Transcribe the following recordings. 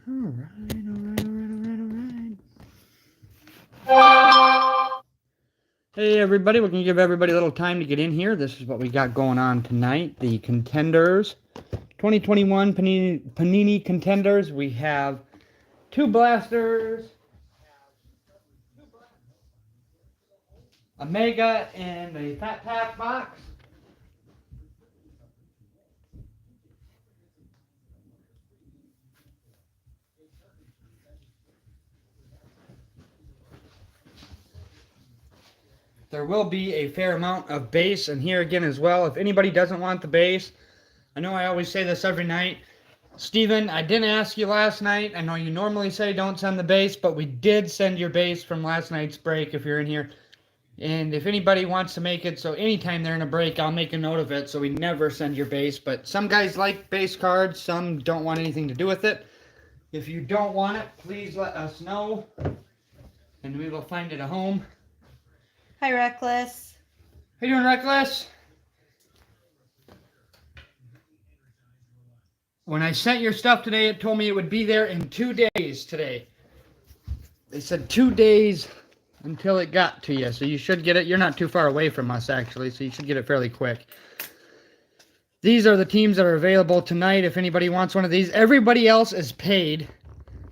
Hey everybody, we're going to give everybody a little time to get in here. This is what we got going on tonight. The Contenders, 2021 Panini Contenders. We have two blasters, a mega, and a fat pack box. There will be a fair amount of base in here again as well. If anybody doesn't want the base, I know I always say this every night. Steven, I didn't ask you last night. I know you normally say don't send the base, but we did send your base from last night's break if you're in here. And if anybody wants to make it so anytime they're in a break, I'll make a note of it so we never send your base. But some guys like base cards, some don't want anything to do with it. If you don't want it, please let us know, and we will find it a home. Hi, Reckless. How you doing, Reckless? When I sent your stuff today, it told me it would be there in 2 days today. They said 2 days until it got to you, so you should get it. You're not too far away from us, actually, so you should get it fairly quick. These are the teams that are available tonight if anybody wants one of these. Everybody else is paid.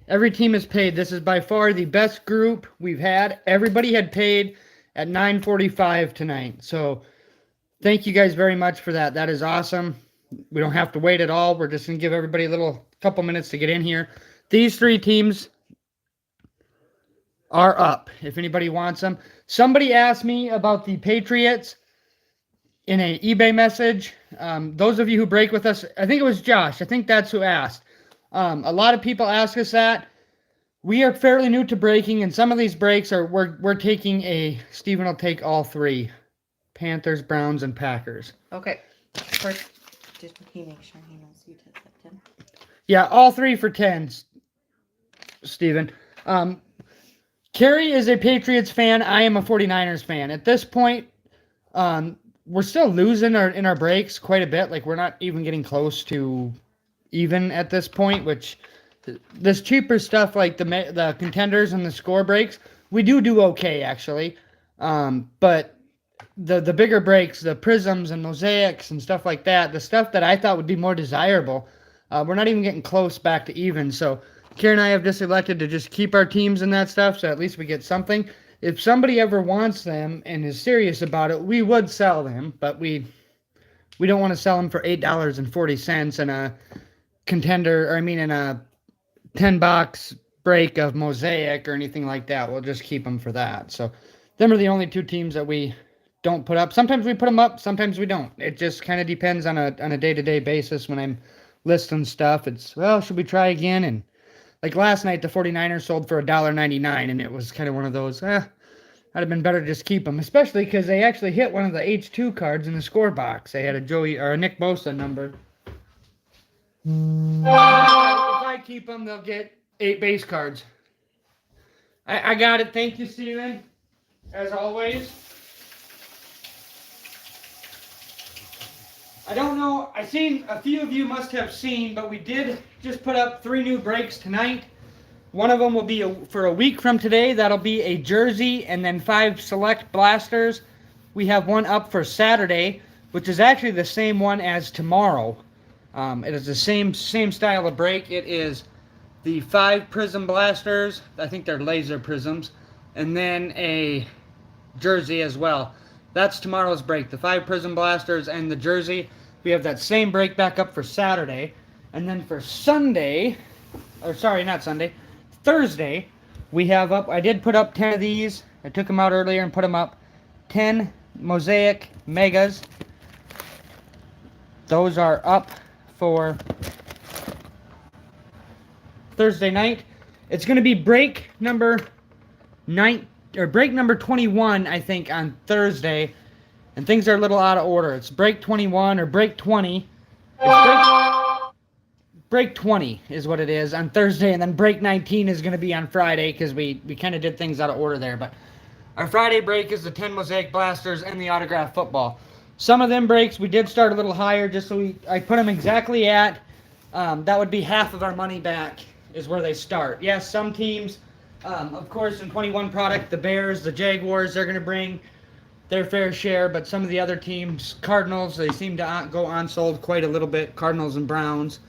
Every team is paid. This is by far the best group we've had. Everybody had paid at 9:45 tonight. So thank you guys very much for that. That is awesome. We don't have to wait at all. We're just going to give everybody a couple minutes to get in here. These three teams are up if anybody wants them. Somebody asked me about the Patriots in an eBay message. Those of you who break with us, I think it was Josh. I think that's who asked. A lot of people ask us that. We are fairly new to breaking, and some of these breaks are we're taking Steven will take all three. Panthers, Browns, and Packers. Okay. First, just he make sure he knows you did that, Tim. Yeah, all three for 10, Steven. Carrie is a Patriots fan. I am a 49ers fan. At this point, we're still losing in our breaks quite a bit. Like, we're not even getting close to even at this point, which this cheaper stuff like the Contenders and the score breaks, we do okay, actually. But the bigger breaks, the prisms and mosaics and stuff like that, the stuff that I thought would be more desirable, we're not even getting close back to even. So Karen and I have just elected to just keep our teams in that stuff, so at least we get something. If somebody ever wants them and is serious about it, we would sell them, but we don't want to sell them for $8.40 in a contender, in a 10-box break of mosaic or anything like that. We'll just keep them for that. So them are the only two teams that we don't put up. Sometimes we put them up, sometimes we don't. It just kind of depends on a day-to-day basis when I'm listing stuff. It's, well, should we try again? And like last night, the 49ers sold for $1.99, and it was kind of one of those, I'd have been better to just keep them, especially because they actually hit one of the H2 cards in the score box. They had a Nick Bosa number. If I keep them, they'll get 8 base cards. I got it. Thank you, Steven. As always. I don't know. I seen a few of you must have seen, but we did just put up 3 new breaks tonight. One of them will be for a week from today. That'll be a jersey and then 5 select blasters. We have one up for Saturday, which is actually the same one as tomorrow. It is the same style of break. It is the 5 prism blasters. I think they're laser prisms. And then a jersey as well. That's tomorrow's break. The 5 prism blasters and the jersey. We have that same break back up for Saturday. And then for Sunday, or sorry, not Sunday, Thursday, we have up, I did put up 10 of these. I took them out earlier and put them up. 10 mosaic megas. Those are up for Thursday night. It's going to be break number 21, I think, on Thursday, and things are a little out of order. It's break 21 or break 20. Break 20 is what it is on Thursday, and then break 19 is going to be on Friday because we kind of did things out of order there. But our Friday break is the 10 mosaic blasters and the autographed football. Some of them breaks we did start a little higher just so I put them exactly at, that would be half of our money back is where they start. Yes, some teams, of course, in 21 product, the Bears, the Jaguars, they're going to bring their fair share, but some of the other teams, Cardinals, they seem to go unsold quite a little bit, Cardinals and Browns.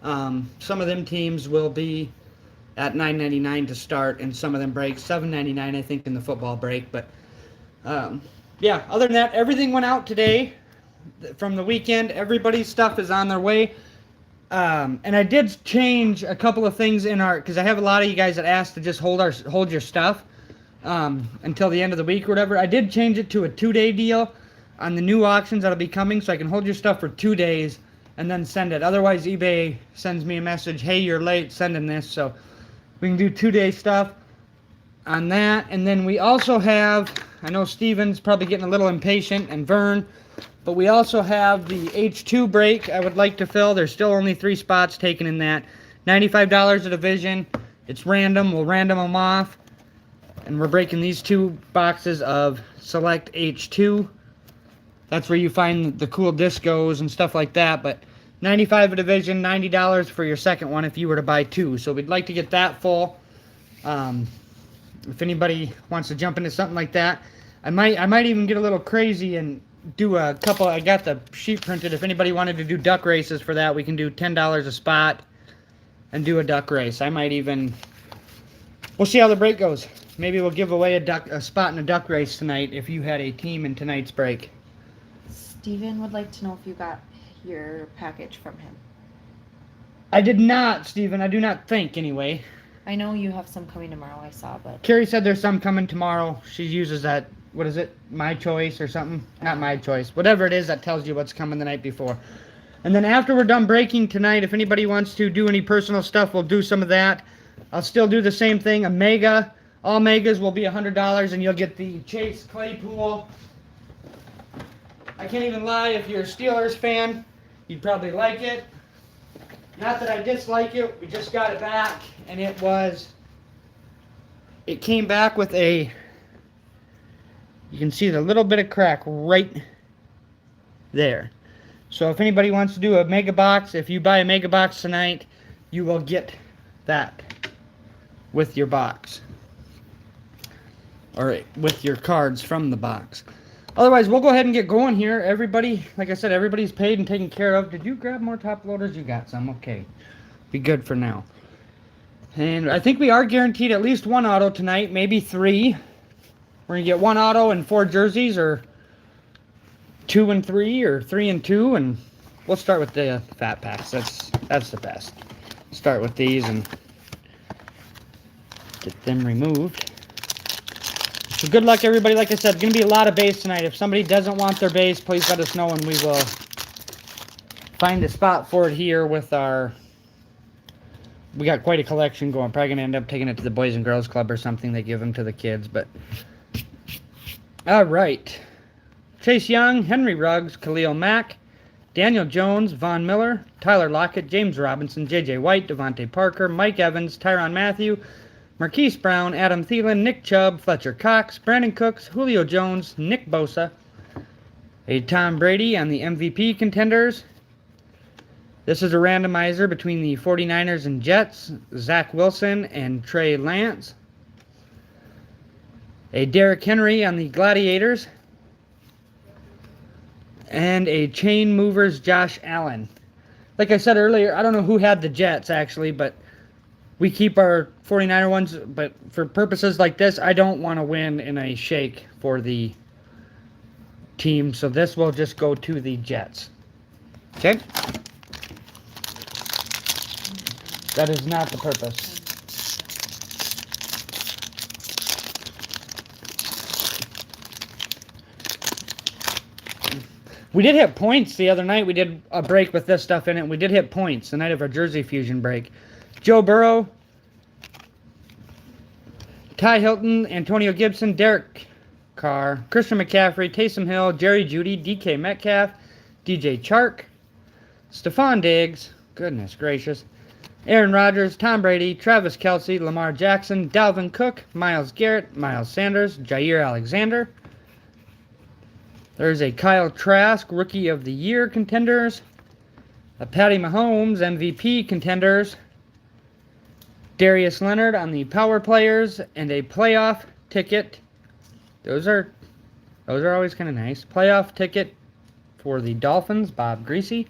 Some of them teams will be at $9.99 to start, and some of them break $7.99, I think, in the football break. But yeah, other than that, everything went out today from the weekend. Everybody's stuff is on their way. And I did change a couple of things in our, because I have a lot of you guys that asked to just hold your stuff until the end of the week or whatever. I did change it to a 2-day deal on the new auctions that'll be coming, so I can hold your stuff for 2 days and then send it. Otherwise, eBay sends me a message, hey, you're late sending this. So we can do 2-day stuff on that. And then we also have, I know Steven's probably getting a little impatient, and Vern, but we also have the H2 break I would like to fill. There's still only 3 spots taken in that. $95 a division. It's random. We'll random them off. And we're breaking these 2 boxes of Select H2. That's where you find the cool discos and stuff like that. But $95 a division, $90 for your second one if you were to buy 2. So we'd like to get that full. If anybody wants to jump into something like that, I might even get a little crazy and do a couple. I got the sheet printed. If anybody wanted to do duck races for that, we can do $10 a spot and do a duck race. I might even, we'll see how the break goes. Maybe we'll give away a spot in a duck race tonight if you had a team in tonight's break. Steven would like to know if you got your package from him. I did not, Steven. I do not think, anyway. I know you have some coming tomorrow, I saw, but... Carrie said there's some coming tomorrow. She uses that, what is it? My Choice or something? Not My Choice. Whatever it is that tells you what's coming the night before. And then after we're done breaking tonight, if anybody wants to do any personal stuff, we'll do some of that. I'll still do the same thing. A mega. All megas will be $100, and you'll get the Chase Claypool. I can't even lie, if you're a Steelers fan, you'd probably like it. Not that I dislike it, we just got it back, and it came back with a, you can see the little bit of crack right there. So if anybody wants to do a mega box, if you buy a mega box tonight, you will get that with your box. Or with your cards from the box. Otherwise, we'll go ahead and get going here. Everybody, like I said, everybody's paid and taken care of. Did you grab more top loaders? You got some. Okay. Be good for now. And I think we are guaranteed at least 1 auto tonight, maybe 3. We're going to get 1 auto and 4 jerseys, or 2 and 3, or 3 and 2. And we'll start with the fat packs. That's the best. Start with these and get them removed. So good luck, everybody. Like I said, going to be a lot of base tonight. If somebody doesn't want their base, please let us know, and we will find a spot for it here with our... We got quite a collection going. Probably going to end up taking it to the Boys and Girls Club or something. They give them to the kids, but... All right. Chase Young, Henry Ruggs, Khalil Mack, Daniel Jones, Von Miller, Tyler Lockett, James Robinson, J.J. White, Devontae Parker, Mike Evans, Tyrann Mathieu, Marquise Brown, Adam Thielen, Nick Chubb, Fletcher Cox, Brandon Cooks, Julio Jones, Nick Bosa, a Tom Brady on the MVP contenders. This is a randomizer between the 49ers and Jets, Zach Wilson and Trey Lance. A Derrick Henry on the Gladiators. And a Chain Movers Josh Allen. Like I said earlier, I don't know who had the Jets actually, but we keep our 49er ones, but for purposes like this, I don't want to win in a shake for the team, so this will just go to the Jets. Okay? That is not the purpose. We did hit points the other night. We did a break with this stuff in it. We did hit points the night of our Jersey Fusion break. Joe Burrow, Ty Hilton, Antonio Gibson, Derek Carr, Christian McCaffrey, Taysom Hill, Jerry Jeudy, DK Metcalf, DJ Chark, Stephon Diggs, goodness gracious, Aaron Rodgers, Tom Brady, Travis Kelce, Lamar Jackson, Dalvin Cook, Myles Garrett, Miles Sanders, Jair Alexander. There's a Kyle Trask, Rookie of the Year contenders. A Patty Mahomes, MVP contenders. Darius Leonard on the power players, and a playoff ticket. Those are always kind of nice. Playoff ticket for the Dolphins, Bob Greasy.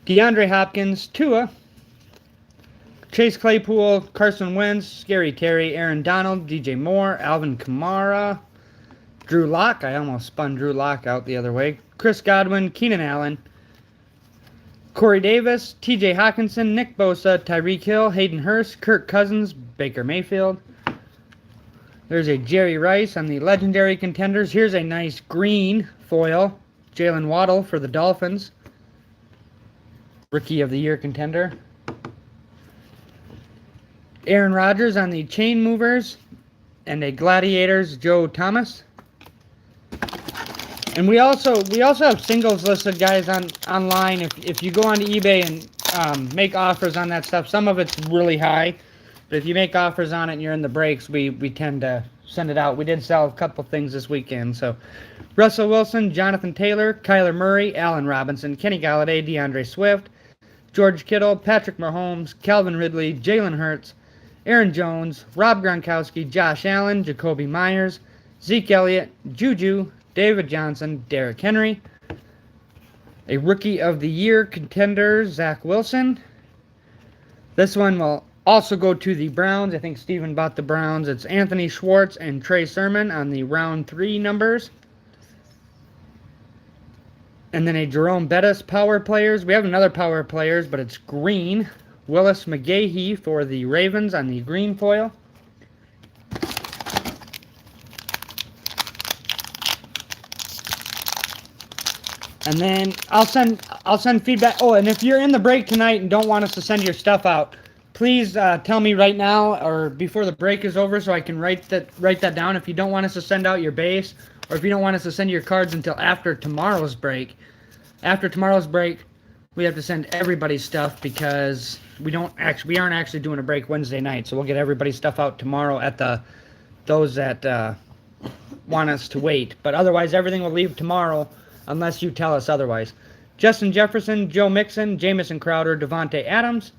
DeAndre Hopkins, Tua, Chase Claypool, Carson Wentz, Scary Terry, Aaron Donald, DJ Moore, Alvin Kamara, Drew Lock. I almost spun Drew Lock out the other way. Chris Godwin, Keenan Allen, Corey Davis, TJ Hawkinson, Nick Bosa, Tyreek Hill, Hayden Hurst, Kirk Cousins, Baker Mayfield. There's a Jerry Rice on the legendary contenders. Here's a nice green foil, Jalen Waddle for the Dolphins. Rookie of the Year contender. Aaron Rodgers on the chain movers, and a Gladiators Joe Thomas. And we also have singles listed, guys, online. If you go onto eBay and make offers on that stuff, some of it's really high, but if you make offers on it and you're in the breaks, we tend to send it out. We did sell a couple things this weekend. So Russell Wilson, Jonathan Taylor, Kyler Murray, Allen Robinson, Kenny Galladay, DeAndre Swift, George Kittle, Patrick Mahomes, Calvin Ridley, Jalen Hurts, Aaron Jones, Rob Gronkowski, Josh Allen, Jacoby Myers, Zeke Elliott, Juju, David Johnson, Derrick Henry. A Rookie of the Year contender, Zach Wilson. This one will also go to the Browns. I think Steven bought the Browns. It's Anthony Schwartz and Trey Sermon on the round 3 numbers. And then a Jerome Bettis power players. We have another power players, but it's green. Willis McGahee for the Ravens on the green foil. And then I'll send feedback. Oh, and if you're in the break tonight and don't want us to send your stuff out, please tell me right now or before the break is over so I can write that down. If you don't want us to send out your base, or if you don't want us to send your cards until after tomorrow's break. After tomorrow's break, we have to send everybody's stuff because we aren't actually doing a break Wednesday night. So we'll get everybody's stuff out tomorrow at those that want us to wait. But otherwise, everything will leave tomorrow unless you tell us otherwise. Justin Jefferson, Joe Mixon, Jamison Crowder, Devontae Adams,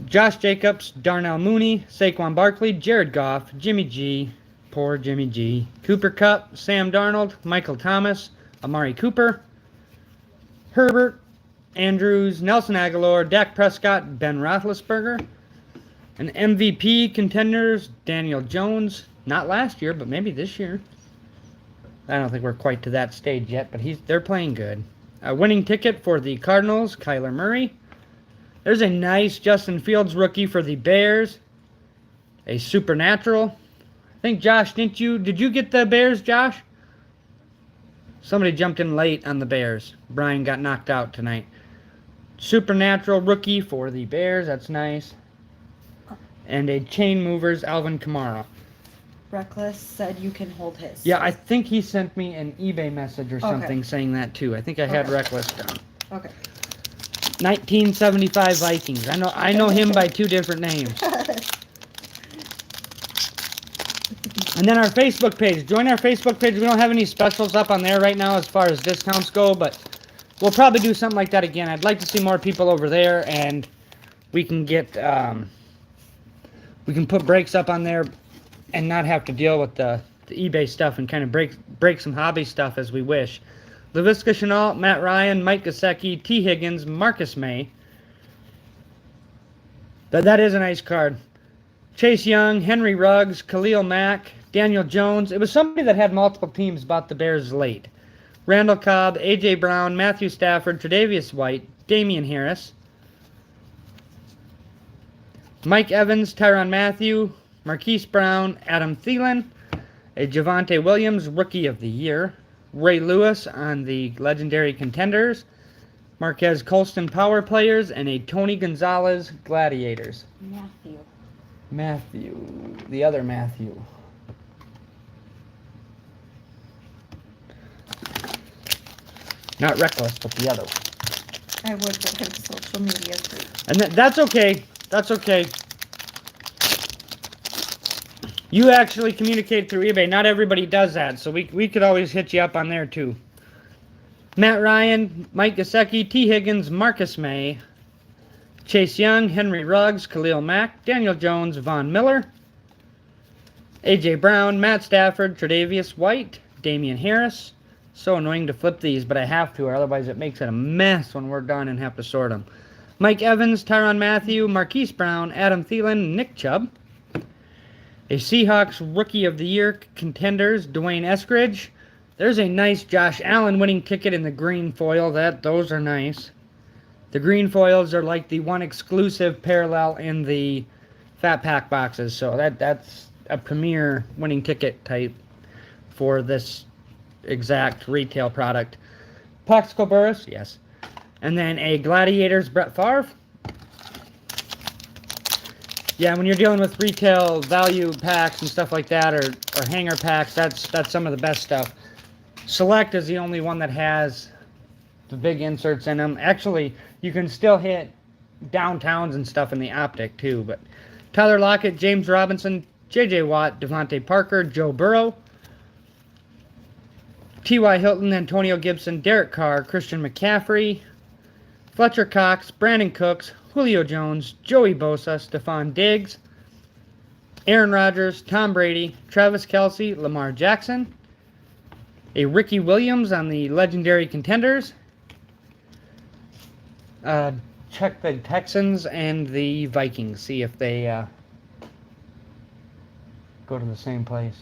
Josh Jacobs, Darnell Mooney, Saquon Barkley, Jared Goff, Jimmy G, poor Jimmy G, Cooper Kupp, Sam Darnold, Michael Thomas, Amari Cooper, Herbert, Andrews, Nelson Aguilar, Dak Prescott, Ben Roethlisberger. An MVP contenders, Daniel Jones, not last year, but maybe this year. I don't think we're quite to that stage yet, but they're playing good. A winning ticket for the Cardinals, Kyler Murray. There's a nice Justin Fields rookie for the Bears. A supernatural. I think, Josh, did you get the Bears, Josh? Somebody jumped in late on the Bears. Brian got knocked out tonight. Supernatural rookie for the Bears. That's nice. And a chain movers, Alvin Kamara. Reckless said you can hold his. Yeah, I think he sent me an eBay message or something saying that too. I think I had Reckless down. Okay. 1975 Vikings. I know him by 2 different names. And then our Facebook page. Join our Facebook page. We don't have any specials up on there right now as far as discounts go, but we'll probably do something like that again. I'd like to see more people over there, and we can get we can put breaks up on there and not have to deal with the eBay stuff and kind of break some hobby stuff as we wish. Laviska Shenault, Matt Ryan, Mike Gesicki, T. Higgins, Marcus May. That is a nice card. Chase Young, Henry Ruggs, Khalil Mack, Daniel Jones. It was somebody that had multiple teams bought the Bears late. Randall Cobb, A.J. Brown, Matthew Stafford, Tre'Davious White, Damian Harris, Mike Evans, Tyrann Mathieu, Marquise Brown, Adam Thielen, a Javonte Williams Rookie of the Year, Ray Lewis on the legendary contenders, Marquez Colston Power Players, and a Tony Gonzalez Gladiators. Matthew. The other Matthew. Not Reckless, but the other one. I would get him social media free. And that's okay. That's okay. You actually communicate through eBay. Not everybody does that, so we could always hit you up on there too. Matt Ryan, Mike Gesicki, T. Higgins, Marcus May, Chase Young, Henry Ruggs, Khalil Mack, Daniel Jones, Von Miller, A.J. Brown, Matt Stafford, Tre'Davious White, Damian Harris. So annoying to flip these, but I have to, or otherwise it makes it a mess when we're done and have to sort them. Mike Evans, Tyrann Mathieu, Marquise Brown, Adam Thielen, Nick Chubb. A Seahawks Rookie of the Year Contenders, Dwayne Eskridge. There's a nice Josh Allen winning ticket in the green foil. Those are nice. The green foils are like the one exclusive parallel in the Fat Pack boxes, so that's a premier winning ticket type for this exact retail product. Plaxico Burress, yes. And then a Gladiators Brett Favre. Yeah, when you're dealing with retail value packs and stuff like that, or hanger packs, that's some of the best stuff. Select is the only one that has the big inserts in them. Actually, you can still hit downtowns and stuff in the optic too. But Tyler Lockett, James Robinson, J.J. Watt, Devontae Parker, Joe Burrow, T.Y. Hilton, Antonio Gibson, Derek Carr, Christian McCaffrey, Fletcher Cox, Brandon Cooks, Julio Jones, Joey Bosa, Stephon Diggs, Aaron Rodgers, Tom Brady, Travis Kelce, Lamar Jackson, a Ricky Williams on the Legendary Contenders. Check the Texans and the Vikings, see if they go to the same place.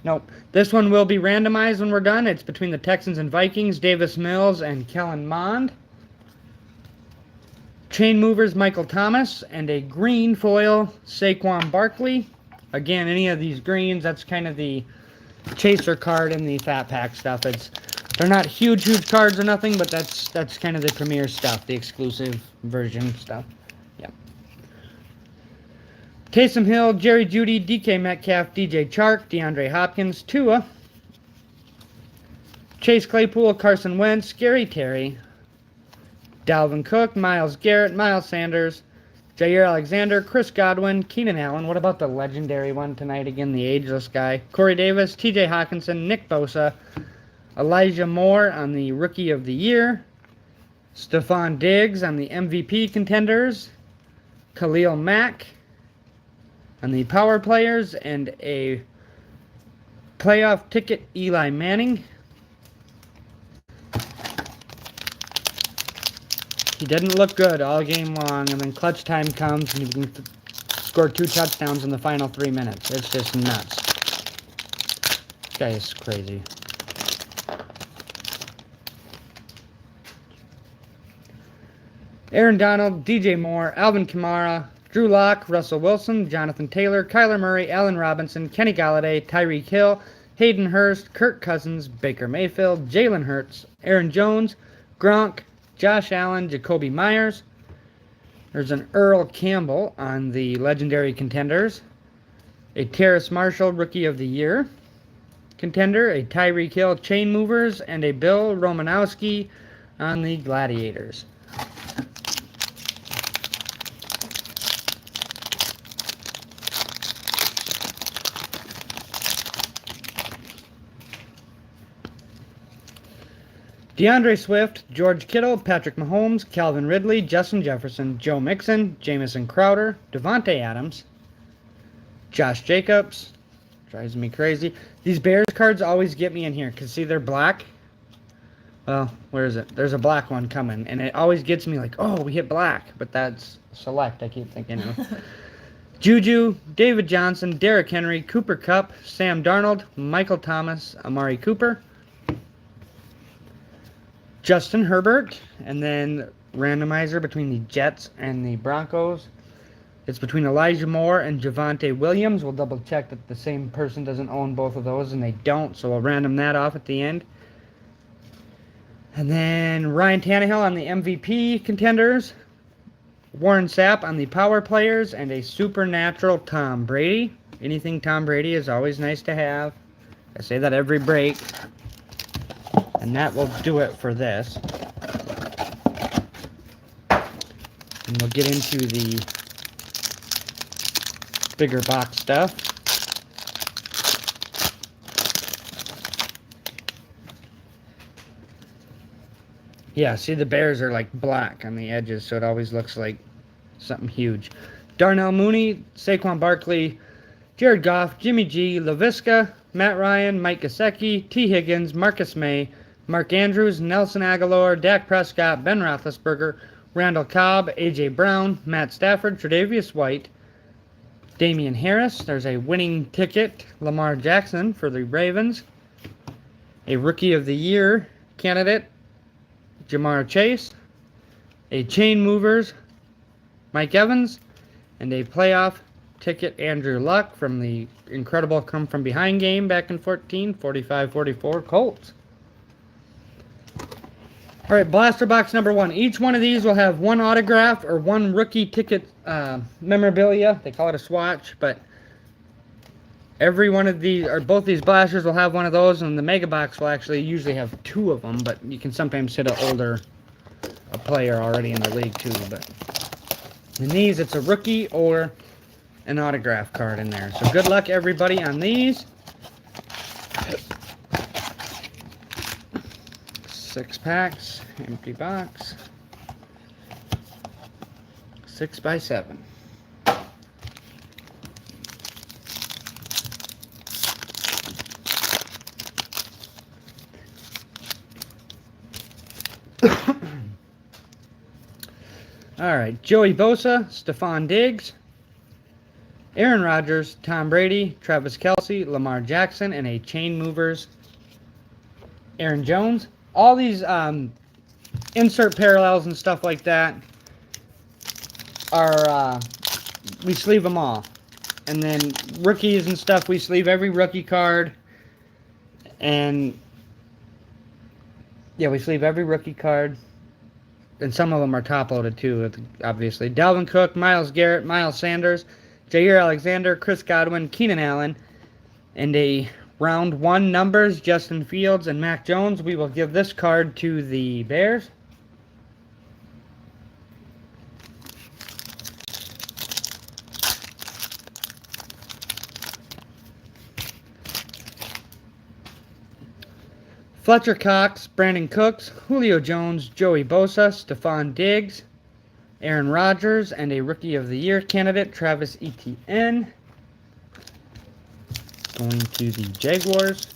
Nope. This one will be randomized when we're done. It's between the Texans and Vikings, Davis Mills and Kellen Mond. Chain movers, Michael Thomas, and a green foil, Saquon Barkley. Again, any of these greens, that's kind of the chaser card in the Fat Pack stuff. They're not huge cards or nothing, but that's kind of the premier stuff, the exclusive version stuff. Yep. Taysom Hill, Jerry Jeudy, DK Metcalf, DJ Chark, DeAndre Hopkins, Tua, Chase Claypool, Carson Wentz, Scary Terry, Dalvin Cook, Myles Garrett, Miles Sanders, Jair Alexander, Chris Godwin, Keenan Allen. What about the legendary one tonight again, the ageless guy? Corey Davis, TJ Hawkinson, Nick Bosa, Elijah Moore on the Rookie of the Year, Stephon Diggs on the MVP Contenders, Khalil Mack on the Power Players, and a playoff ticket, Eli Manning. He didn't look good all game long, and then clutch time comes, and he can score 2 touchdowns in the final 3 minutes. It's just nuts. This guy is crazy. Aaron Donald, DJ Moore, Alvin Kamara, Drew Lock, Russell Wilson, Jonathan Taylor, Kyler Murray, Allen Robinson, Kenny Galladay, Tyreek Hill, Hayden Hurst, Kirk Cousins, Baker Mayfield, Jalen Hurts, Aaron Jones, Gronk, Josh Allen, Jacoby Myers. There's an Earl Campbell on the Legendary Contenders. A Terrace Marshall Rookie of the Year Contender. A Tyreek Hill Chain Movers. And a Bill Romanowski on the Gladiators. DeAndre Swift, George Kittle, Patrick Mahomes, Calvin Ridley, Justin Jefferson, Joe Mixon, Jamison Crowder, Devontae Adams, Josh Jacobs. Drives me crazy. These Bears cards always get me in here because, see, they're black. Well, where is it? There's a black one coming, and it always gets me like, oh, we hit black. But that's select, I keep thinking. Juju, David Johnson, Derrick Henry, Cooper Kupp, Sam Darnold, Michael Thomas, Amari Cooper, Justin Herbert, and then randomizer between the Jets and the Broncos. It's between Elijah Moore and Javonte Williams. We'll double check that the same person doesn't own both of those, and they don't, so we'll random that off at the end. And then Ryan Tannehill on the MVP Contenders, Warren Sapp on the Power Players, and a Supernatural Tom Brady. Anything Tom Brady is always nice to have. I say that every break. And that will do it for this. And we'll get into the bigger box stuff. Yeah, see the Bears are like black on the edges, so it always looks like something huge. Darnell Mooney, Saquon Barkley, Jared Goff, Jimmy G, LaVisca, Matt Ryan, Mike Gesicki, T. Higgins, Marcus May, Mark Andrews, Nelson Aguilar, Dak Prescott, Ben Roethlisberger, Randall Cobb, A.J. Brown, Matt Stafford, Tre'Davious White, Damian Harris. There's a winning ticket, Lamar Jackson for the Ravens. A Rookie of the Year candidate, Jamar Chase. A Chain Movers, Mike Evans. And a playoff ticket, Andrew Luck from the incredible come from behind game back in 14, 45-44 Colts. All right, blaster box number 1. Each one of these will have one autograph or one rookie ticket memorabilia. They call it a swatch, but every one of these, or both these blasters will have one of those, and the mega box will actually usually have 2 of them, but you can sometimes hit a player already in the league too. But in these, it's a rookie or an autograph card in there. So good luck, everybody, on these. 6 packs, empty box. 6 by 7. All right, Joey Bosa, Stephon Diggs, Aaron Rodgers, Tom Brady, Travis Kelce, Lamar Jackson, and a Chain Movers, Aaron Jones. All these insert parallels and stuff like that are, we sleeve them all. And then rookies and stuff, we sleeve every rookie card. And, yeah, we sleeve every rookie card. And some of them are top-loaded, too, obviously. Dalvin Cook, Myles Garrett, Miles Sanders, Jair Alexander, Chris Godwin, Keenan Allen, and a round 1 numbers, Justin Fields and Mac Jones. We will give this card to the Bears. Fletcher Cox, Brandon Cooks, Julio Jones, Joey Bosa, Stephon Diggs, Aaron Rodgers, and a Rookie of the Year candidate, Travis Etienne. Going to the Jaguars.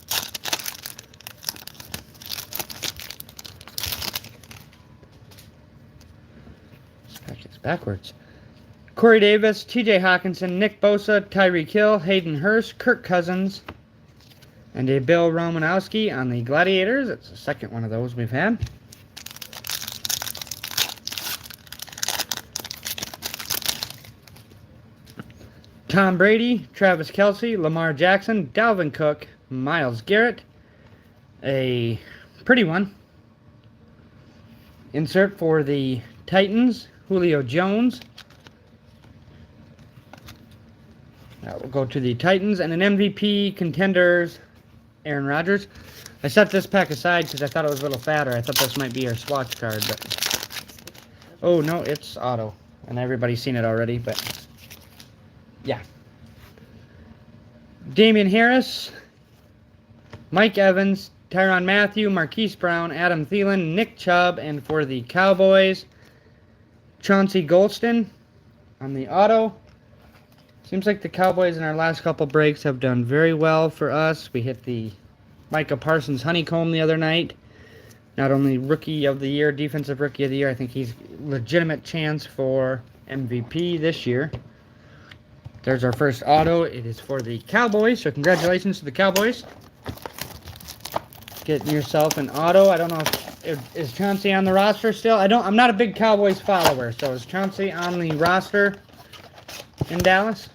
This packet's backwards. Corey Davis, TJ Hawkinson, Nick Bosa, Tyreek Hill, Hayden Hurst, Kirk Cousins, and a Bill Romanowski on the Gladiators. It's the second one of those we've had. Tom Brady, Travis Kelce, Lamar Jackson, Dalvin Cook, Myles Garrett. A pretty one. Insert for the Titans, Julio Jones. That will go to the Titans. And an MVP, Contenders, Aaron Rodgers. I set this pack aside because I thought it was a little fatter. I thought this might be our swatch card, but... Oh, no, it's auto. And everybody's seen it already, but... Yeah. Damian Harris, Mike Evans, Tyrann Mathieu, Marquise Brown, Adam Thielen, Nick Chubb, and for the Cowboys, Chauncey Golston on the auto. Seems like the Cowboys in our last couple breaks have done very well for us. We hit the Micah Parsons honeycomb the other night. Not only Rookie of the Year, Defensive Rookie of the Year, I think he's a legitimate chance for MVP this year. There's our first auto. It is for the Cowboys, so congratulations to the Cowboys. Getting yourself an auto. I don't know if is Chauncey on the roster still. I'm not a big Cowboys follower, so is Chauncey on the roster in Dallas?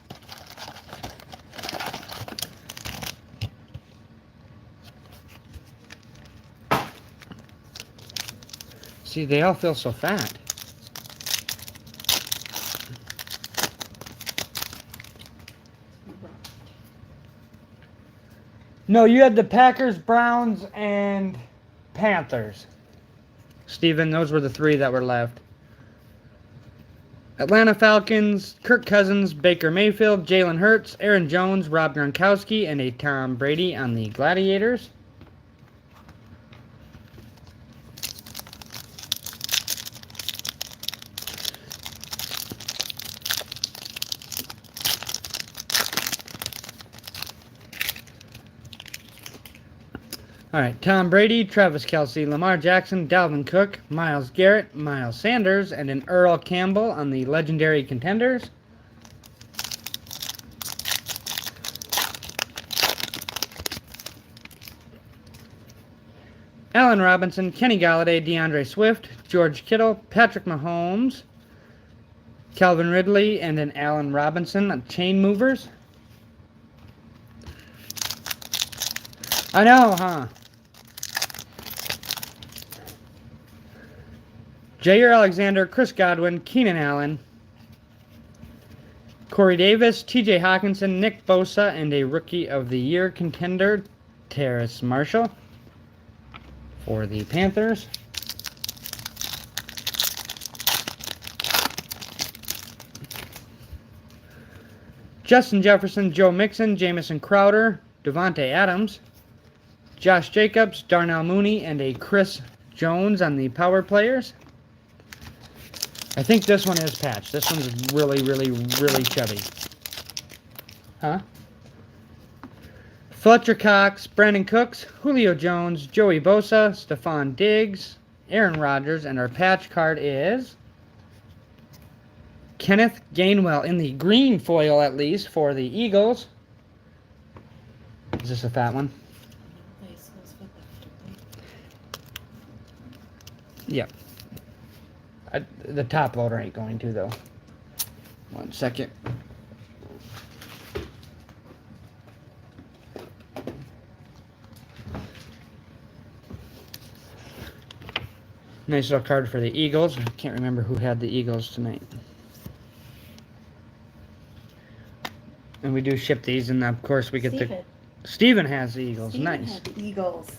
See, they all feel so fat. No, you had the Packers, Browns, and Panthers. Steven, those were the 3 that were left. Atlanta Falcons, Kirk Cousins, Baker Mayfield, Jalen Hurts, Aaron Jones, Rob Gronkowski, and a Tom Brady on the Gladiators. All right, Tom Brady, Travis Kelce, Lamar Jackson, Dalvin Cook, Myles Garrett, Miles Sanders, and an Earl Campbell on the legendary Contenders. Allen Robinson, Kenny Galladay, DeAndre Swift, George Kittle, Patrick Mahomes, Calvin Ridley, and an Allen Robinson on Chain Movers. I know, huh? Jair Alexander, Chris Godwin, Keenan Allen, Corey Davis, TJ Hawkinson, Nick Bosa, and a Rookie of the Year contender, Terrace Marshall for the Panthers. Justin Jefferson, Joe Mixon, Jamison Crowder, Devontae Adams, Josh Jacobs, Darnell Mooney, and a Chris Jones on the Power Players. I think this one is patched. This one's really, really, really chubby. Huh? Fletcher Cox, Brandon Cooks, Julio Jones, Joey Bosa, Stephon Diggs, Aaron Rodgers, and our patch card is Kenneth Gainwell in the green foil, at least, for the Eagles. Is this a fat one? Yep. The top loader ain't going to, though. 1 second. Nice little card for the Eagles. I can't remember who had the Eagles tonight. And we do ship these, and of course we get Steven has the Eagles. Steven Nice. had the Eagles.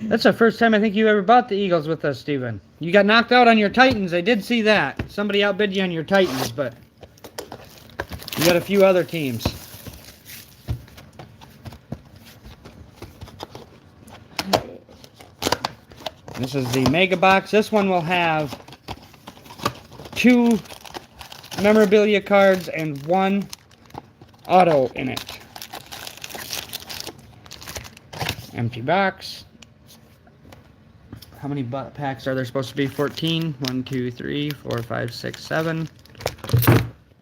That's the first time I think you ever bought the Eagles with us, Steven. You got knocked out on your Titans. I did see that. Somebody outbid you on your Titans, but you got a few other teams. This is the Mega Box. This one will have 2 memorabilia cards and 1 auto in it. Empty box. How many packs are there supposed to be? 14. 1, 2, 3, 4, 5, 6, 7.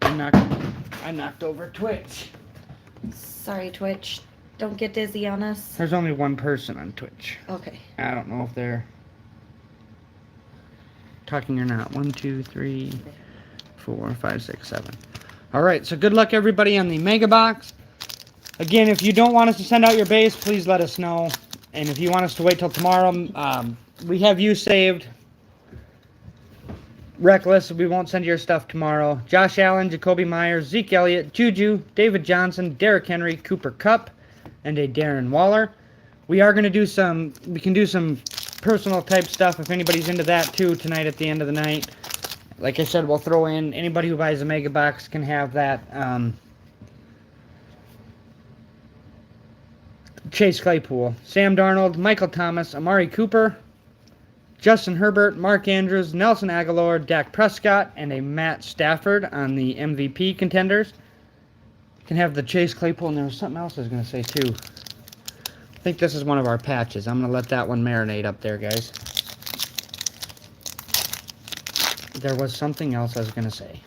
I knocked over Twitch. Sorry, Twitch. Don't get dizzy on us. There's only one person on Twitch. Okay. I don't know if they're talking or not. 1, 2, 3, 4, 5, 6, 7. All right, so good luck, everybody, on the Mega Box. Again, if you don't want us to send out your base, please let us know. And if you want us to wait till tomorrow, we have you saved. Reckless, we won't send your stuff tomorrow. Josh Allen, Jacoby Myers, Zeke Elliott, Juju, David Johnson, Derrick Henry, Cooper Kupp, and a Darren Waller. We are going to do we can do some personal type stuff if anybody's into that too tonight at the end of the night. Like I said, we'll throw in, anybody who buys a Mega Box can have that. Chase Claypool, Sam Darnold, Michael Thomas, Amari Cooper, Justin Herbert, Mark Andrews, Nelson Aguilar, Dak Prescott, and a Matt Stafford on the MVP contenders. You can have the Chase Claypool, and there was something else I was going to say too. I think this is one of our patches. I'm going to let that one marinate up there, guys. There was something else I was going to say.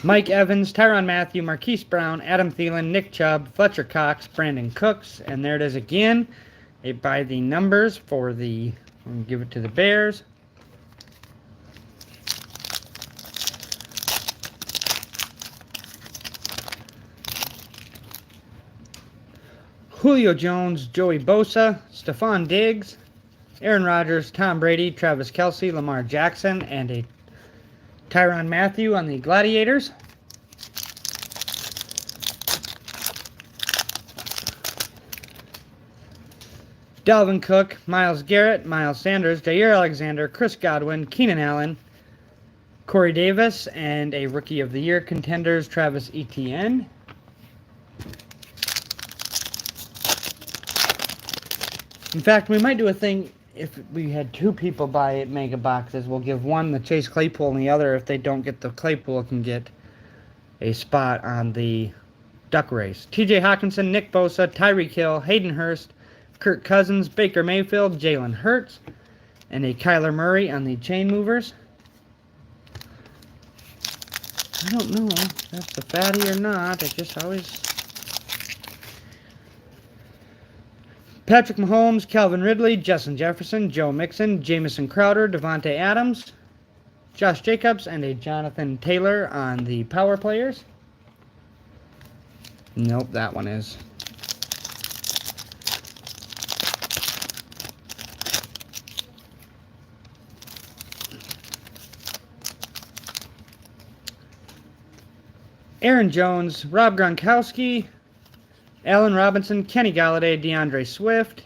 Mike Evans, Tyrann Mathieu, Marquise Brown, Adam Thielen, Nick Chubb, Fletcher Cox, Brandon Cooks, and there it is again. By the numbers for the, I'm going to give it to the Bears. Julio Jones, Joey Bosa, Stephon Diggs, Aaron Rodgers, Tom Brady, Travis Kelce, Lamar Jackson, and a Tyrann Mathieu on the Gladiators. Dalvin Cook, Myles Garrett, Miles Sanders, Jair Alexander, Chris Godwin, Keenan Allen, Corey Davis, and a Rookie of the Year Contenders, Travis Etienne. In fact, we might do a thing if we had 2 people buy mega boxes. We'll give one the Chase Claypool and the other, if they don't get the Claypool, can get a spot on the duck race. TJ Hawkinson, Nick Bosa, Tyreek Hill, Hayden Hurst, Kirk Cousins, Baker Mayfield, Jalen Hurts, and a Kyler Murray on the chain movers. I don't know if that's a fatty or not. I just always... Patrick Mahomes, Calvin Ridley, Justin Jefferson, Joe Mixon, Jamison Crowder, Devontae Adams, Josh Jacobs, and a Jonathan Taylor on the power players. Nope, that one is. Aaron Jones, Rob Gronkowski, Allen Robinson, Kenny Galladay, DeAndre Swift,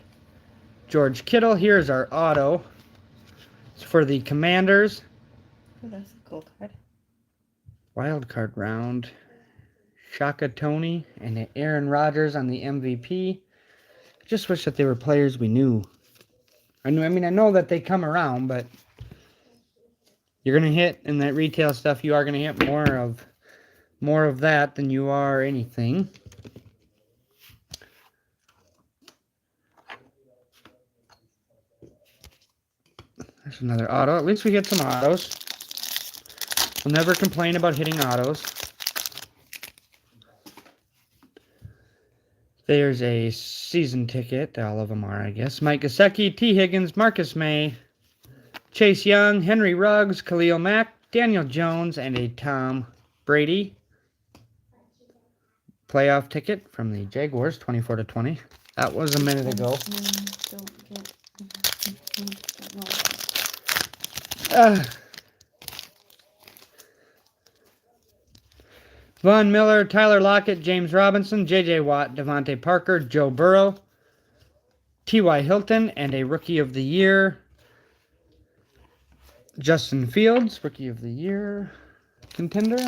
George Kittle. Here's our auto. It's for the Commanders. Oh, that's a cool card. Wild card round. Shaka Tony and Aaron Rodgers on the MVP. I just wish that they were players we knew. I know that they come around, but you're gonna hit in that retail stuff. You are gonna hit more of that than you are anything. There's another auto. At least we hit some autos. We'll never complain about hitting autos. There's a season ticket. All of them are, I guess. Mike Gesicki, T. Higgins, Marcus May, Chase Young, Henry Ruggs, Khalil Mack, Daniel Jones, and a Tom Brady playoff ticket from the Jaguars, 24/20. That was a minute ago. Von Miller, Tyler Lockett, James Robinson, J.J. Watt, Devontae Parker, Joe Burrow, T.Y. Hilton, and a Rookie of the Year, Justin Fields, Rookie of the Year contender.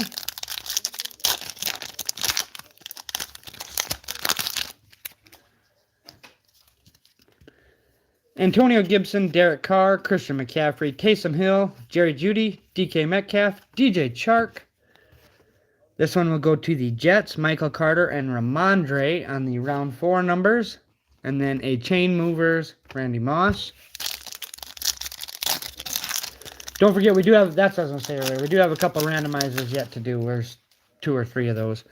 Antonio Gibson, Derek Carr, Christian McCaffrey, Taysom Hill, Jerry Jeudy, DK Metcalf, DJ Chark. This one will go to the Jets, Michael Carter and Ramondre on the round 4 numbers. And then a chain movers, Randy Moss. Don't forget, we do have, that's what I was going to say earlier, we do have a couple randomizers yet to do. There's 2 or 3 of those.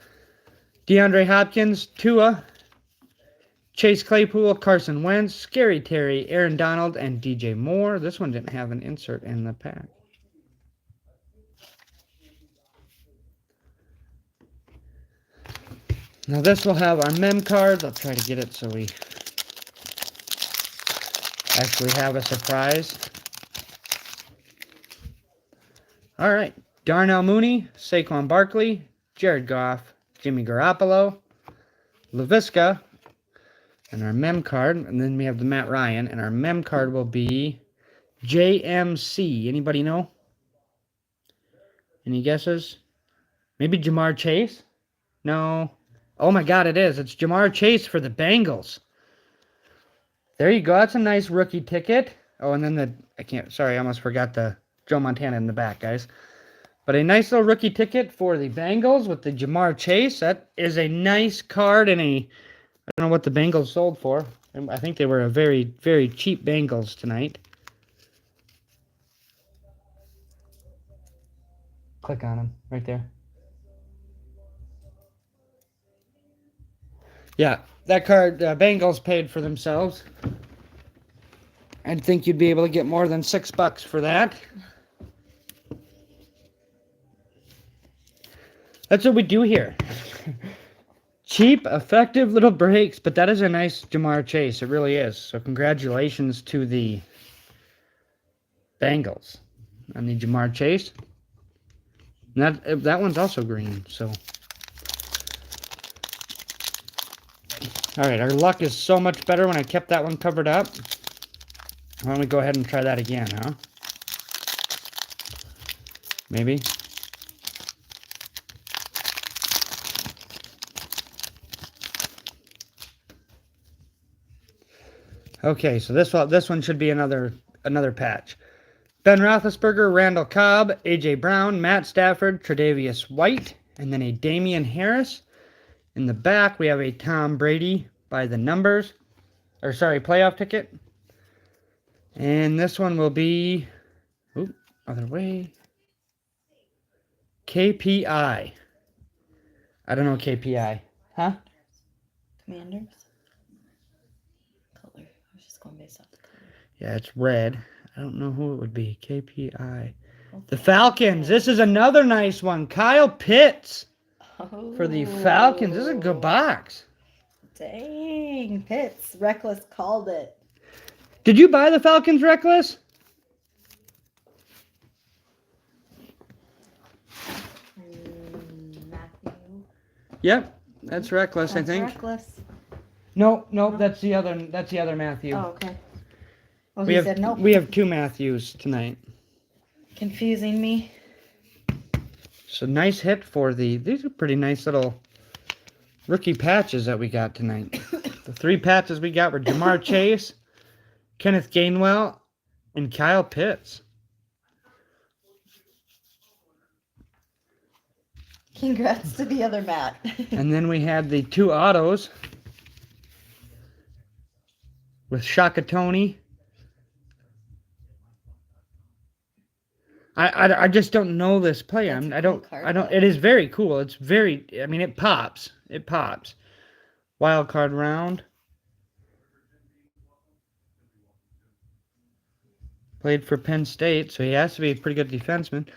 DeAndre Hopkins, Tua, Chase Claypool, Carson Wentz, Scary Terry, Aaron Donald, and DJ Moore. This one didn't have an insert in the pack. Now this will have our mem cards. I'll try to get it so we actually have a surprise. All right. Darnell Mooney, Saquon Barkley, Jared Goff, Jimmy Garoppolo, LaVisca, and our mem card. And then we have the Matt Ryan. And our mem card will be JMC. Anybody know? Any guesses? Maybe Jamar Chase? No. Oh my God, it is. It's Jamar Chase for the Bengals. There you go. That's a nice rookie ticket. Oh, and then I almost forgot the Joe Montana in the back, guys. But a nice little rookie ticket for the Bengals with the Jamar Chase. That is a nice card and I don't know what the Bengals sold for. I think they were a very, very cheap Bengals tonight. Click on them right there. Yeah, that card, Bengals paid for themselves. I think you'd be able to get more than $6 for that. That's what we do here. Cheap, effective little breaks, but that is a nice Jamar Chase. It really is. So congratulations to the Bengals on the Jamar Chase. And that one's also green, so. All right, our luck is so much better when I kept that one covered up. Why don't we go ahead and try that again, huh? Maybe. Okay, so this one should be another patch. Ben Roethlisberger, Randall Cobb, A.J. Brown, Matt Stafford, Tre'Davious White, and then a Damian Harris. In the back, we have a Tom Brady by the numbers. Or, sorry, playoff ticket. And this one will be... Oop, other way. KPI. I don't know KPI. Huh? Commanders. Color. I was just going based off the color. Yeah, it's red. I don't know who it would be. KPI. Okay. The Falcons. This is another nice one. Kyle Pitts for the Falcons. This is a good box. Dang. Pitts. Reckless called it. Did you buy the Falcons, Reckless? Matthew. Yep, that's Reckless, That's I think. Reckless. No, that's the other Matthew. Oh, okay. Well, we he have said nope. we have 2 Matthews tonight. Confusing me. So nice hit for these are pretty nice little rookie patches that we got tonight. The 3 patches we got were Jamar Chase, Kenneth Gainwell, and Kyle Pitts. Congrats to the other Matt. And then we had the 2 autos with Shaka Tony. I just don't know this player. That's a I cool don't. card, It is very cool. It's very. I mean, it pops. It pops. Wild card round. Played for Penn State, so he has to be a pretty good defenseman.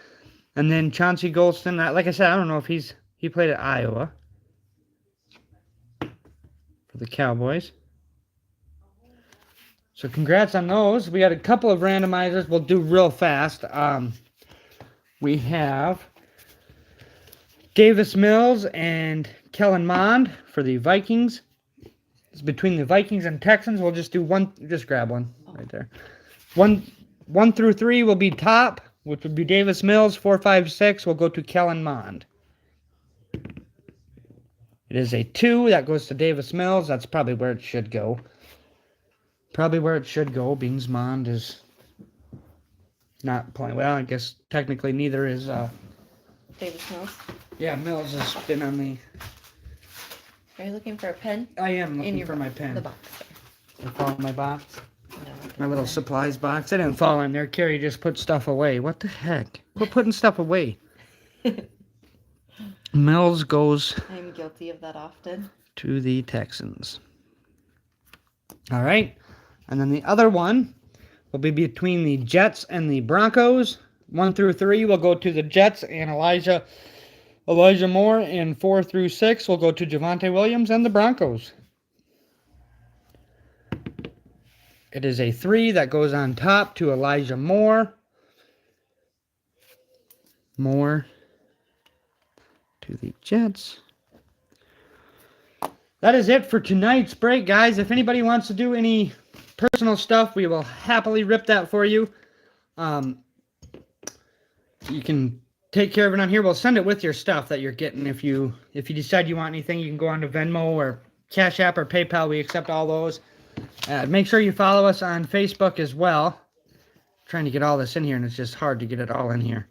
And then Chauncey Golston. Like I said, I don't know if he played at Iowa for the Cowboys. So congrats on those. We got a couple of randomizers. We'll do real fast. We have Davis Mills and Kellen Mond for the Vikings. It's between the Vikings and Texans. We'll just do one. Just grab one right there. 1 through 3 will be top, which would be Davis Mills. 4, 5, 6 will go to Kellen Mond. It is a 2 that goes to Davis Mills. That's probably where it should go. Being Mond is not playing well. I guess technically neither is Davis Mills. Yeah, Mills has been on the... Are you looking for a pen? I am looking for my pen. The box. I found my box. No, My little supplies box. I didn't fall in there. Carrie just put stuff away. What the heck? Quit putting stuff away. Mills goes I'm guilty of that often. to the Texans. All right. And then the other one will be between the Jets and the Broncos. 1 through 3 will go to the Jets and Elijah Moore. And 4 through 6 will go to Javonte Williams and the Broncos. It is a 3 that goes on top to Elijah Moore. Moore to the Jets. That is it for tonight's break, guys. If anybody wants to do any personal stuff, we will happily rip that for you. You can take care of it on here. We'll send it with your stuff that you're getting. If you decide you want anything, you can go on to Venmo or Cash App or PayPal. We accept all those. Make sure you follow us on Facebook as well. Trying to get all this in here, and it's just hard to get it all in here.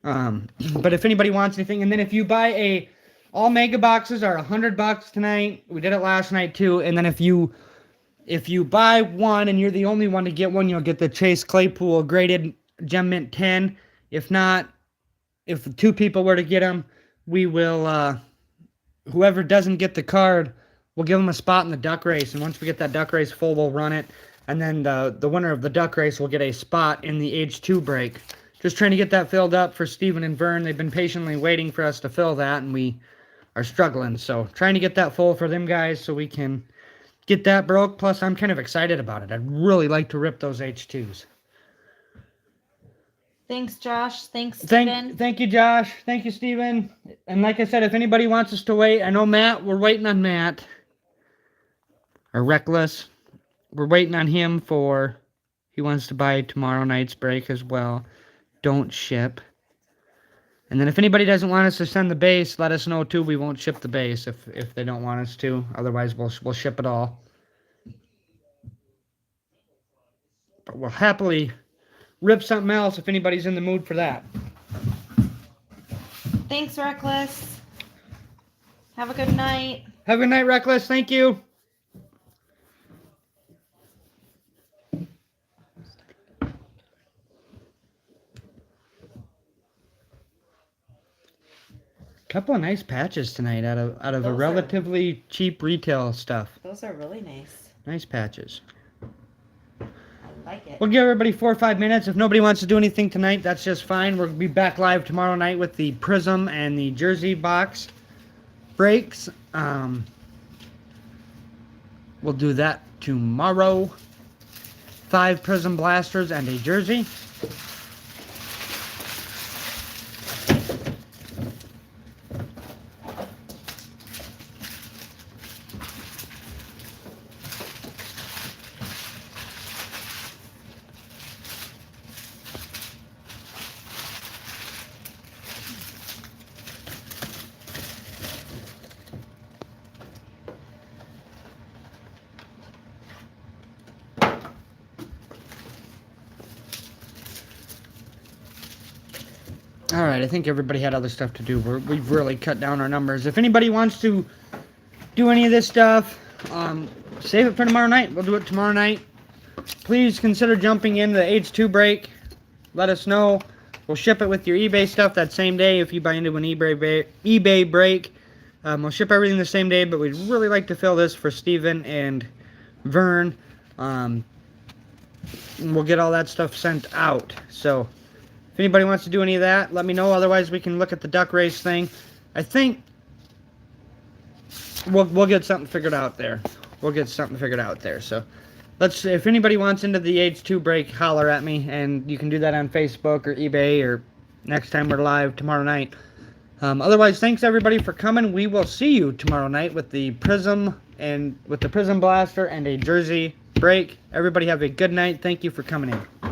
But if anybody wants anything, and then if you buy all mega boxes are $100 tonight. We did it last night too. And then if you buy one and you're the only one to get one, you'll get the Chase Claypool graded Gem Mint 10. If not, if 2 people were to get them, we will, whoever doesn't get the card, we'll give them a spot in the duck race. And once we get that duck race full, we'll run it. And then the winner of the duck race will get a spot in the H2 break. Just trying to get that filled up for Steven and Vern. They've been patiently waiting for us to fill that, and we are struggling. So trying to get that full for them guys so we can get that broke. Plus, I'm kind of excited about it. I'd really like to rip those H2s. Thanks, Josh. Thanks, Steven. Thank you, Josh. Thank you, Steven. And like I said, if anybody wants us to wait, I know Matt, we're waiting on Matt. or Reckless. We're waiting on him for, he wants to buy tomorrow night's break as well. Don't ship. And then if anybody doesn't want us to send the base, let us know too. We won't ship the base if they don't want us to. Otherwise, we'll ship it all. But we'll happily rip something else if anybody's in the mood for that. Thanks, Reckless. Have a good night. Have a good night, Reckless. Thank you. Couple of nice patches tonight out of a relatively cheap retail stuff. Those are really nice. Nice patches. I like it. We'll give everybody 4 or 5 minutes. If nobody wants to do anything tonight, that's just fine. We'll be back live tomorrow night with the Prism and the Jersey box breaks. We'll do that tomorrow. 5 Prism blasters and a Jersey. Alright, I think everybody had other stuff to do. We've really cut down our numbers. If anybody wants to do any of this stuff, save it for tomorrow night. We'll do it tomorrow night. Please consider jumping in the H2 break. Let us know. We'll ship it with your eBay stuff that same day if you buy into an eBay break. We'll ship everything the same day, but we'd really like to fill this for Steven and Vern. We'll get all that stuff sent out. So if anybody wants to do any of that, let me know. Otherwise, we can look at the duck race thing. I think we'll get something figured out there. We'll get something figured out there. So if anybody wants into the H2 break, holler at me, and you can do that on Facebook or eBay or next time we're live tomorrow night. Otherwise, thanks everybody for coming. We will see you tomorrow night with the Prism Blaster and a Jersey break. Everybody have a good night. Thank you for coming in.